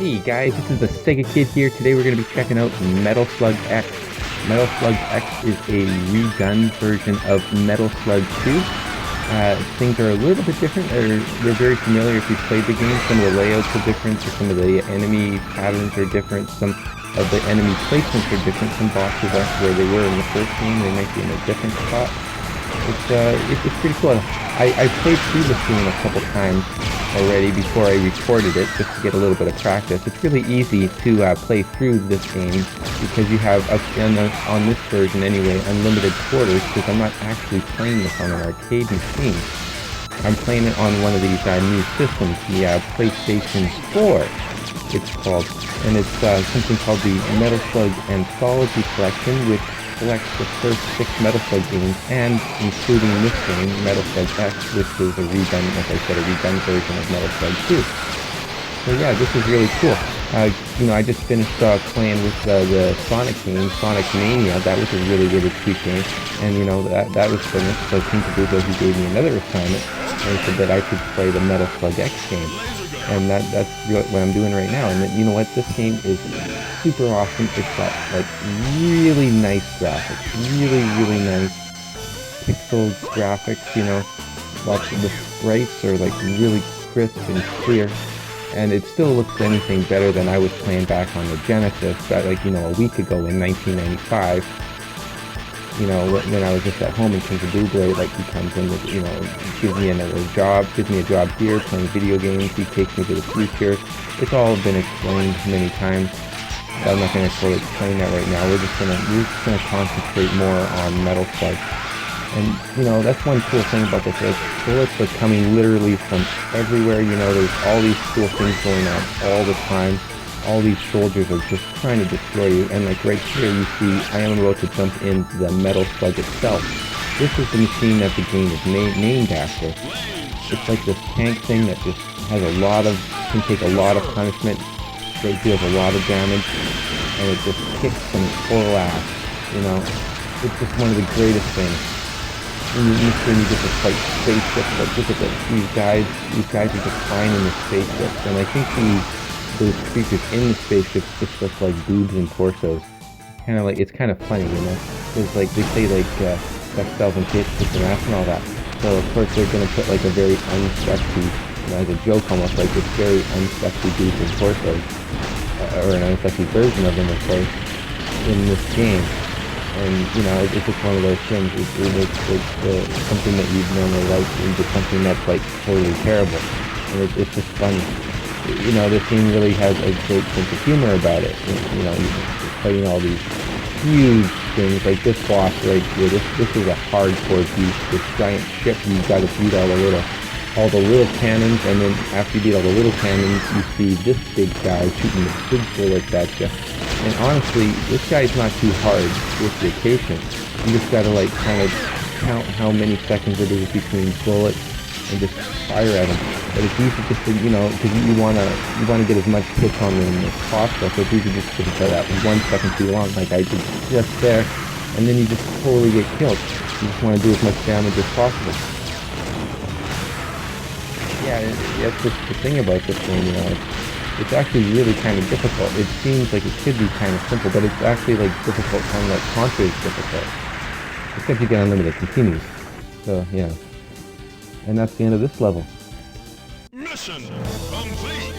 Hey guys, this is the Sega Kid here. Today we're going to be checking out Metal Slug X. Metal Slug X is a redone version of Metal Slug 2. Things are a little bit different. They're very familiar if you've played the game. Some of the layouts are different, some of the enemy patterns are different, some of the enemy placements are different. Some bosses aren't where they were in the first game. They might be in a different spot. It's pretty cool. I played through this game a couple times already before I recorded it, just to get a little bit of practice. It's really easy to play through this game because you have, on this version anyway, unlimited quarters, because I'm not actually playing this on an arcade machine. I'm playing it on one of these new systems, the PlayStation 4, it's called. And it's something called the Metal Slug Anthology Collection, which collects the first 6 Metal Slug games, and including this game, Metal Slug X, which is a redone, like I said, a redone version of Metal Slug 2. So yeah, this is really cool. I just finished playing with the Sonic game, Sonic Mania. That was a really, really sweet game. And that was finished, so King Kabuto, he gave me another assignment, and he said that I should play the Metal Slug X game. And that's what I'm doing right now. And you know what? This game is super awesome. It's got like really nice graphics, really nice pixel graphics. Lots of the sprites are like really crisp and clear, and it still looks anything better than I was playing back on the Genesis, a week ago in 1995. When I was just at home, and King Kabuto, he comes in with, gives me a job here, playing video games. He takes me to the future. It's all been explained many times. I'm not going to fully explain that right now. We're just gonna concentrate more on Metal Slug. And that's one cool thing about this. Bullets are coming literally from everywhere. There's all these cool things going on all the time. All these soldiers are just trying to destroy you, and like right here you see I am about to jump into the Metal Slug itself. This is the machine that the game is named after. It's like this tank thing that just can take a lot of punishment, it deals a lot of damage, and it just kicks some full ass. It's just one of the greatest things. And you get to fight spaceships. Like, look at this. These guys are just flying in the spaceships, and I think those creatures in the spaceships just look like boobs and torsos. It's kind of funny, because like they say sex sells and kiss and ass and all that. So of course they're gonna put like a very unsexy, as a joke almost, like this very unsexy boobs and torsos, or an unsexy version of them, of course, in this game. And it's just one of those things. It makes something that you'd normally like into something that's like totally terrible, and it's just funny. This game really has a great sense of humor about it. You're fighting all these huge things, like this boss right here. This is a hardcore beast. This giant ship, you've got to beat all the little cannons, and then after you beat all the little cannons, you see this big guy shooting the big bullets at you. And honestly, this guy's not too hard if you're patient. You just gotta kind of count how many seconds it is between bullets and just fire at him. But it's easy just to, because you wanna get as much hits on them as possible. So it's easy just to put that 1 second too long, like I did just there, and then you just totally get killed. You just want to do as much damage as possible. Yeah, that's just the thing about this game. It's actually really kind of difficult. It seems like it should be kind of simple, but it's actually difficult, kind of like Contra is difficult. Except you get unlimited continues. So yeah. And that's the end of this level. Mission complete!